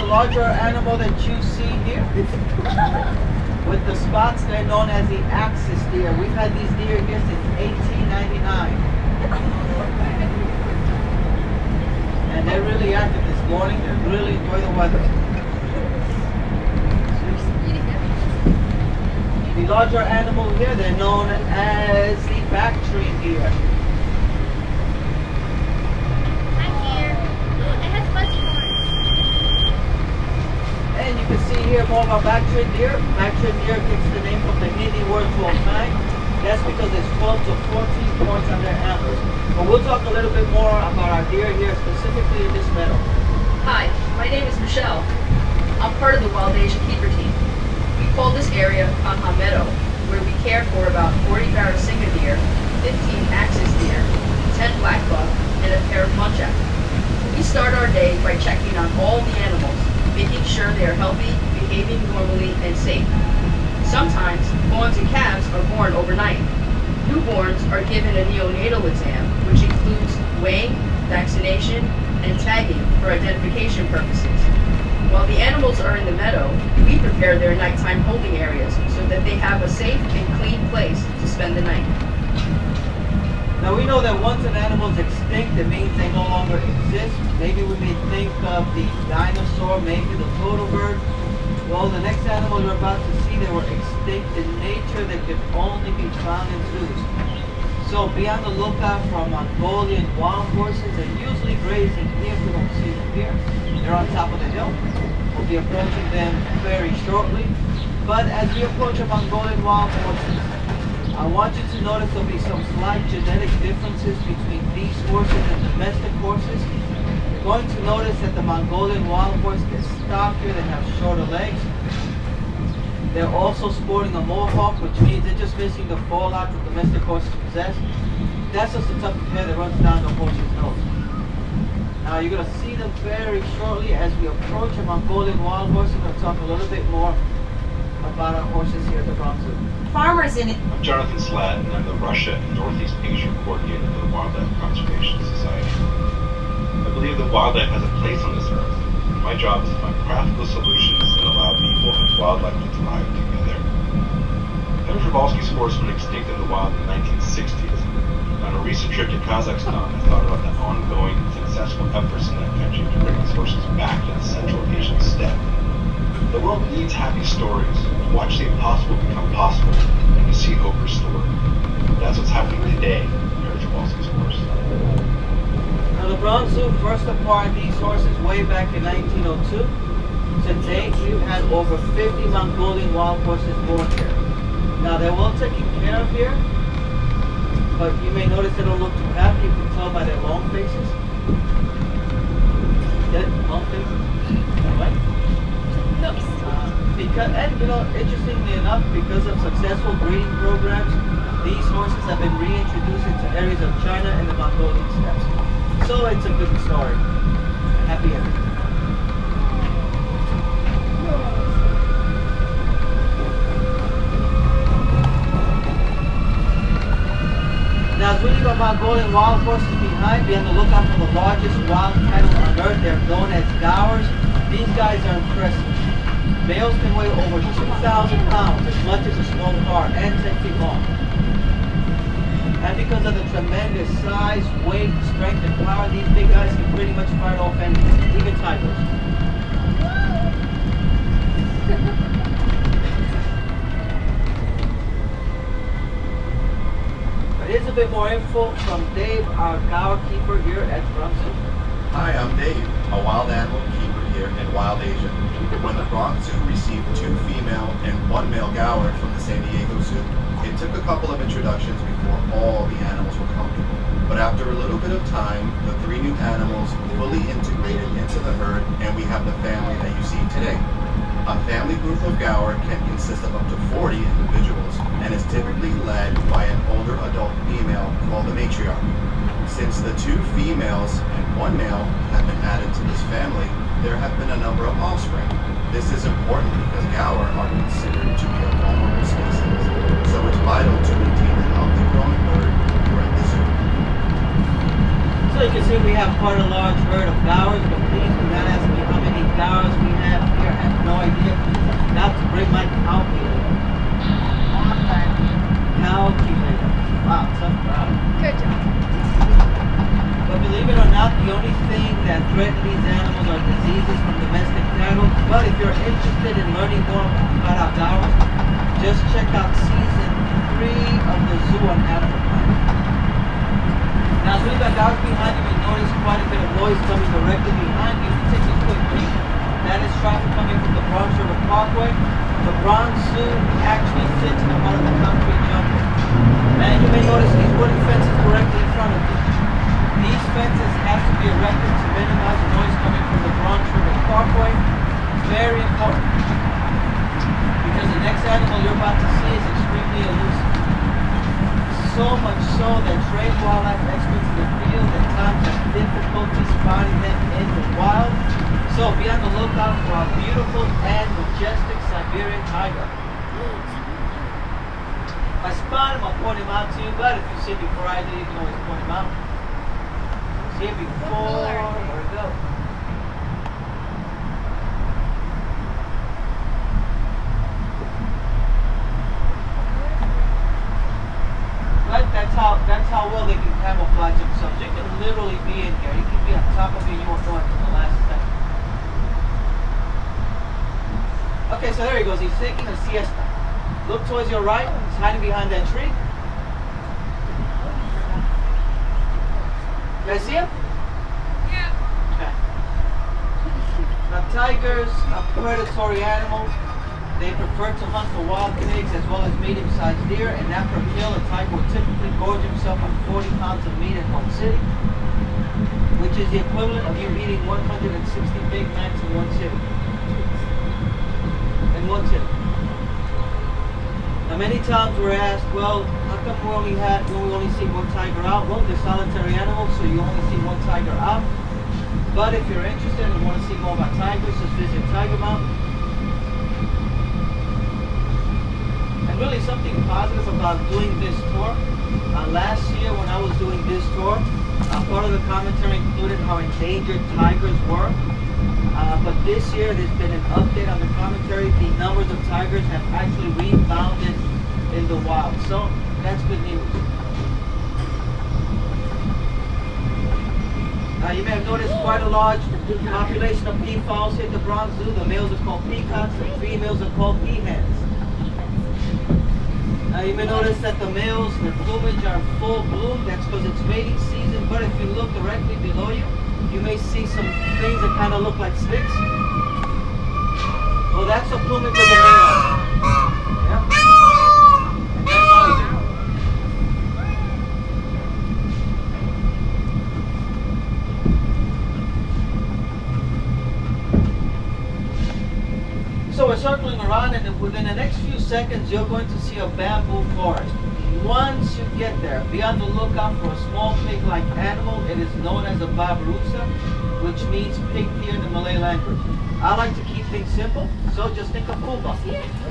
larger animal that you see here, with the spots, they're known as the axis deer. We've had these deer here since 1899. And they're really active this morning. They really enjoy the weather. The larger animal here, they're known as the Bactrian deer. And you can see here more about Bactrian deer. Bactrian deer gets the name from the Hindi word to a fang. That's because there's 12 to 14 points on their antlers. But we'll talk a little bit more about our deer here, specifically in this meadow. Hi, my name is Michelle. I'm part of the Wild Asia Keeper team. We call this area Kanha Meadow, where we care for about 40 Verrazzano deer, 15 axis deer, 10 black buck, and a pair of muntjac. We start our day by checking on all the animals, making sure they are healthy, behaving normally, and safe. Sometimes, fawns and calves are born overnight. Newborns are given a neonatal exam, which includes weighing, vaccination, and tagging for identification purposes. While the animals are in the meadow, we prepare their nighttime holding areas so that they have a safe and clean place to spend the night. Now we know that once an animal is extinct, it means they no longer exist. Maybe we may think of the dinosaur, maybe the turtle bird. Well, the next animal you're about to see, they were extinct in nature. They could only be found in zoos. So be on the lookout for Mongolian wild horses. They're usually grazing here. We don't see them here. They're on top of the hill. We'll be approaching them very shortly. But as we approach a Mongolian wild horses, I want you to notice there'll be some slight genetic differences between these horses and domestic horses. You're going to notice that the Mongolian wild horse is stockier, they have shorter legs. They're also sporting a mohawk, which means they're just missing the fallout that domestic horses possess. That's just the type of hair that runs down the horse's nose. Now you're going to see them very shortly as we approach a Mongolian wild horse. We're going to talk a little bit more about our horses here at the Bronx Zoo. Farmers in it. I'm Jonathan Slatt, and I'm the Russia and Northeast Asia coordinator for the Wildlife Conservation Society. I believe that wildlife has a place on this earth, and my job is to find practical solutions that allow people and wildlife to thrive together. Henry Przewalski's horse went extinct in the wild in the 1960s. On a recent trip to Kazakhstan, I thought about the ongoing successful efforts in that country to bring these horses back to the Central Asian steppe. The world needs happy stories, to watch the impossible become possible, and to see hope restored. That's what's happening today with Henry Przewalski's horse. Now the Bronx Zoo first acquired these horses way back in 1902. To date, we've had over 50 Mongolian wild horses born here. Now they're well taken care of here, but you may notice they don't look too happy. You can tell by their long faces. Get it? Long faces? Right? Because, and you know, interestingly enough, because of successful breeding programs, these horses have been reintroduced into areas of China and the Mongolian steppes. So it's a good story. A happy ending. Now, as we leave our Mongolian wild horses behind, be on the lookout for the largest wild cattle on earth. They're known as gowers. These guys are impressive. Males can weigh over 2,000 pounds, as much as a small car, and 10 feet long. And because of the tremendous size, weight, strength, and power, these big guys can pretty much fight off enemies, even tigers. Here's a bit more info from Dave, our gaur keeper here at Bronx Zoo. Hi, I'm Dave, a wild animal keeper here in Wild Asia. When the Bronx Zoo received 2 female and 1 male gaur from the San Diego Zoo, it took a couple of introductions before all the animals were comfortable. But after a little bit of time, the 3 new animals fully integrated into the herd, and we have the family that you see today. A family group of gaur can consist of up to 40 individuals and is typically led by an older adult female called the matriarch. Since the 2 females and 1 male have been added to this family, there have been a number of offspring. This is important because gaur are considered to be a vulnerable species, so it's vital to maintain a healthy growing herd here at the zoo. So you can see we have quite a large herd of gaurs, but please do not ask me how many flowers we have here. I have no idea. Not to bring my calculator. Calculator. Wow, tough crowd. Good job. But believe it or not, the only thing that threaten these animals are diseases from domestic cattle. But if you're interested in learning more about our flowers, just check out season 3 of the Zoo on Animal Planet. Now, as we look out behind you, you'll notice quite a bit of noise coming directly behind you. If you take a quick peek, that is traffic coming from the Bronx River Parkway. The Bronx Zoo actually sits in the heart of the concrete jungle. And you may notice these wooden fences directly in front of you. These fences have to be erected to minimize noise coming from the Bronx River Parkway. It's very important because the next animal you're about to see is extremely elusive. So much so that trained wildlife experts in the field at times have difficulty spotting them in the wild. So be on the lookout for our beautiful and majestic Siberian tiger. If I spot him, I'll point him out to you, but if you see him before I do, you can always point him out. See him before, where we go. But that's how well they can camouflage themselves. You can literally be in here. You can be on top of it, you won't know it until the last second. Okay, so there he goes. He's taking a siesta. Look towards your right. He's hiding behind that tree. You guys see him? Yeah. Okay. Now, tigers are predatory animals. They prefer to hunt for wild pigs as well as medium-sized deer, and after a kill, a tiger will typically gorge himself on 40 pounds of meat in one sitting, which is the equivalent of you eating 160 Big Macs in one sitting. Now, many times we're asked, well, how come we only see one tiger out? Well, they're solitary animals, so you only see one tiger out. But if you're interested and want to see more about tigers, just visit Tiger Mountain. And really something positive about doing this tour. Last year when I was doing this tour, part of the commentary included how endangered tigers were. But this year there's been an update on the commentary. The numbers of tigers have actually rebounded in the wild. So that's good news. You may have noticed quite a large population of peafowls here at the Bronx Zoo. The males are called peacocks, the females are called peahens. You may notice that the males, their plumage are in full bloom. That's because it's mating season. But if you look directly below you, you may see some things that kind of look like sticks. Well, that's the plumage of the male. Yeah. And they're noisy. So we're circling around, and within the next few seconds, you're going to see a bamboo forest. Once you get there, be on the lookout for a small pig-like animal. It is known as a babarusa, which means pig here in the Malay language. I like to keep things simple, so just think of Pumbaa.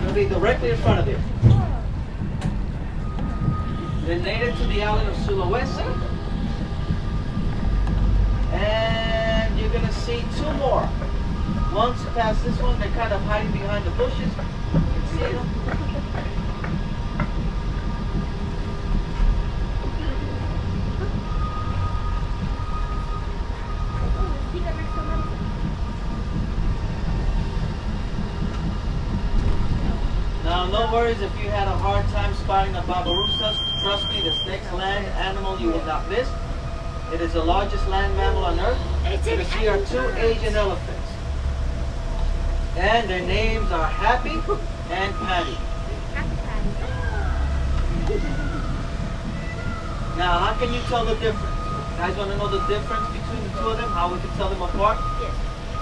It'll be directly in front of you. They're native to the island of Sulawesi. And you're going to see two more. Once past this one, they're kind of hiding behind the bushes. You can see them. Now, no worries if you had a hard time spotting the babarusas. Trust me, this next land animal you will not miss. It is the largest land mammal on Earth. You see are two Asian elephants. And their names are Happy and Patty. Now, how can you tell the difference? You guys want to know the difference between the two of them? How we can tell them apart? Yes.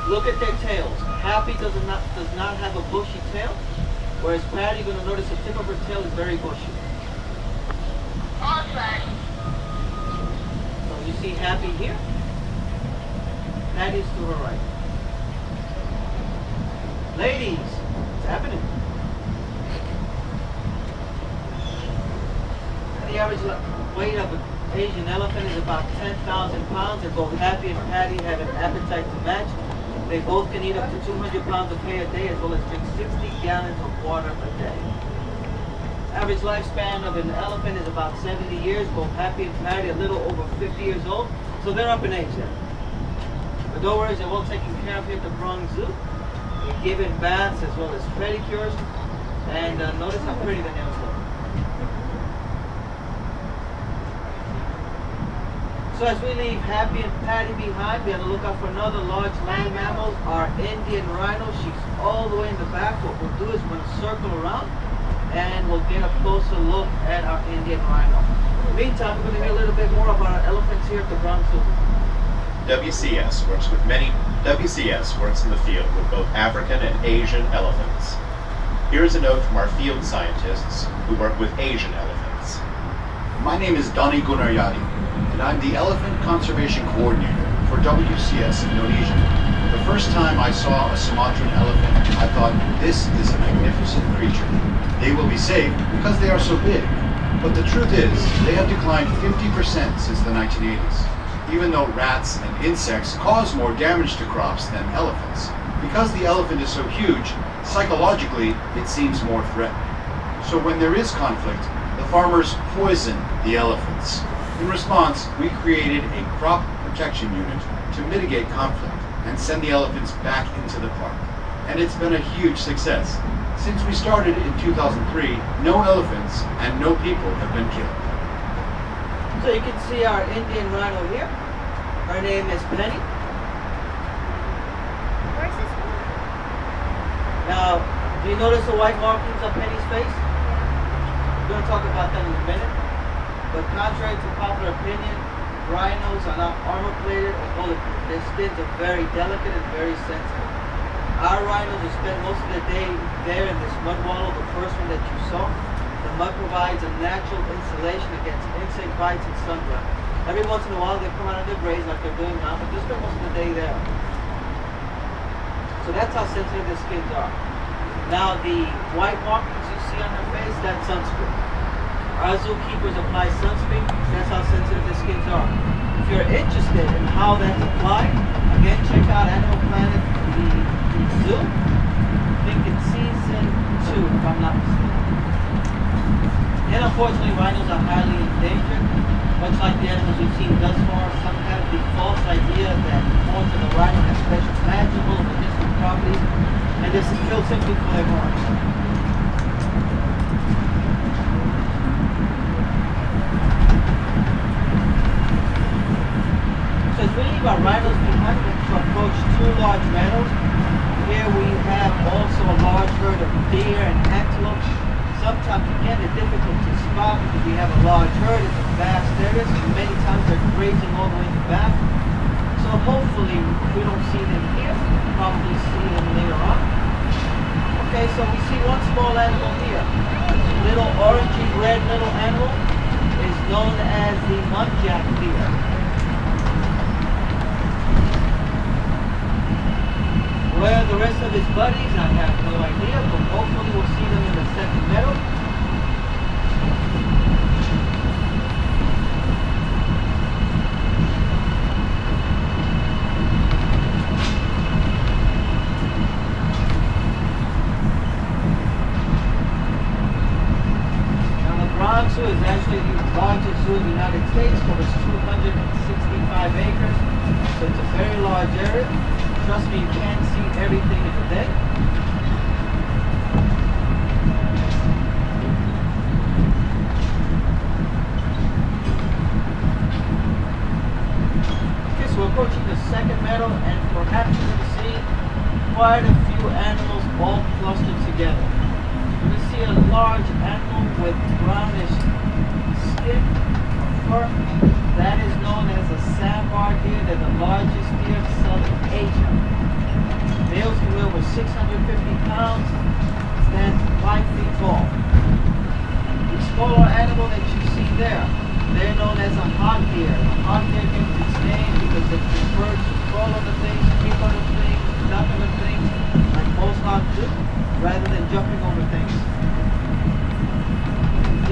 Look at their tails. Happy does not have a bushy tail, whereas Patty, you're going to notice the tip of her tail is very bushy. So you see Happy here. Patty's to her right. Ladies, what's happening? The average weight of an Asian elephant is about 10,000 pounds, and both Happy and Patty have an appetite to match. They both can eat up to 200 pounds of hay a day as well as drink 60 gallons of water a day. Average lifespan of an elephant is about 70 years, both happy and fatty, a little over 50 years old. So they're up in age then. But don't worry, they're well taken care of here at the Bronx Zoo. They're given baths as well as pedicures. And notice how pretty the nails look. So as we leave Happy and Patty behind, we have to look out for another large land mammal, our Indian rhino. She's all the way in the back. What we'll do is we're going to circle around and we'll get a closer look at our Indian rhino. In the meantime, we're going to hear a little bit more about our elephants here at the Bronx Zoo. WCS works in the field with both African and Asian elephants. Here is a note from our field scientists who work with Asian elephants. My name is Donny Gunaryadi, and I'm the Elephant Conservation Coordinator for WCS Indonesia. The first time I saw a Sumatran elephant, I thought, this is a magnificent creature. They will be safe because they are so big. But the truth is, they have declined 50% since the 1980s. Even though rats and insects cause more damage to crops than elephants, because the elephant is so huge, psychologically it seems more threatening. So when there is conflict, the farmers poison the elephants. In response, we created a crop protection unit to mitigate conflict and send the elephants back into the park. And it's been a huge success. Since we started in 2003, no elephants and no people have been killed. So you can see our Indian rhino here. Her name is Penny. Where's this one? Now, do you notice the white markings on Penny's face? We're going to talk about that in a minute. But contrary to popular opinion, rhinos are not armor-plated or bulletproof. Their skins are very delicate and very sensitive. Our rhinos will spend most of the day there in this mud wallow, the first one that you saw. The mud provides a natural insulation against insect bites and sunburn. Every once in a while they come out of their graves like they're doing now, but they'll spend most of the day there. So that's how sensitive their skins are. Now the white markings you see on their face, that's sunscreen. Our zookeepers apply sunscreen, that's how sensitive their skins are. If you're interested in how that's applied, again check out Animal Planet, the zoo. I think it's season 2 if I'm not mistaken. And unfortunately, rhinos are highly endangered. Much like the animals we've seen thus far, some have the false idea that horns of the rhino have special magical or medicinal properties, and they're killed simply for their horns. So as we leave our rhinos behind, we approach 2 large meadows. Here we have also a large herd of deer and antelope. Sometimes, again, they're difficult to spot because we have a large herd, it's a vast area, so many times they're grazing all the way in the back. So hopefully, if we don't see them here, we'll probably see them later on. Okay, so we see one small animal here. Little orangey red little animal is known as the muntjac deer. Where the rest of his buddies, I have no idea, but hopefully we'll see them in the second meadow. Now the Bronx Zoo is actually the largest zoo in the United States, covers 265 acres, so it's a very large area. Trust me, you can't see everything in a day. Okay, so we're approaching the second meadow, and perhaps you're going to see quite a few animals all clustered together. You're going to see a large animal with brownish skin, fur. That is known as a sandbar deer. They're the largest deer of Southern Asia. Males can weigh over 650 pounds, stand 5 feet tall. The smaller animal that you see there, they're known as a hog deer. A hog deer gets its name because they prefer to crawl on the things, creep on the things, duck on the things, like most hogs do, rather than jumping over things.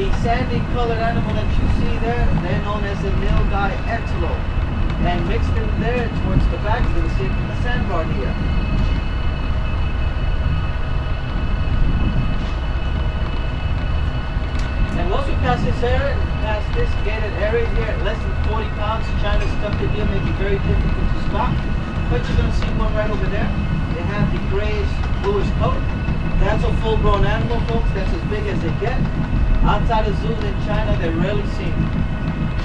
The sandy colored animal that you see there, they're known as the nilgai antelope. And mixed in there towards the back, you're gonna see a sandbar deer. And once we pass this area, past this gated area here at less than 40 pounds, China's tufted deer make it very difficult to spot. But you're gonna see one right over there. They have the grayish, bluish coat. That's a full-grown animal, folks. That's as big as they get. Outside of zoos in China, they're rarely seen.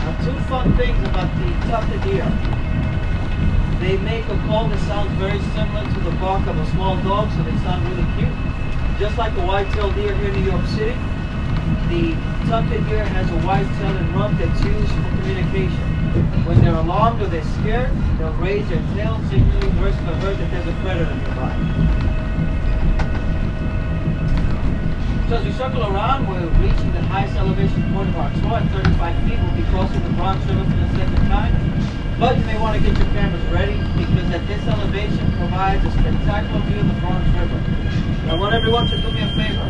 Now, two fun things about the tufted deer. They make a call that sounds very similar to the bark of a small dog, so they sound really cute. Just like the white-tailed deer here in New York City, the tufted deer has a white tail and rump that's used for communication. When they're alarmed or they're scared, they'll raise their tail, signaling the rest of the herd that there's a predator nearby. So as we circle around, we're reaching the highest elevation point of our tour at 35 feet. We'll be crossing the Bronx River for the second time. But you may want to get your cameras ready because at this elevation provides a spectacular view of the Bronx River. I want everyone to do me a favor.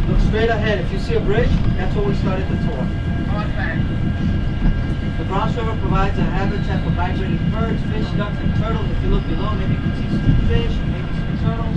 Look straight ahead. If you see a bridge, that's where we started the tour. The Bronx River provides a habitat for migrating birds, fish, ducks, and turtles. If you look below, maybe you can see some fish, maybe some turtles.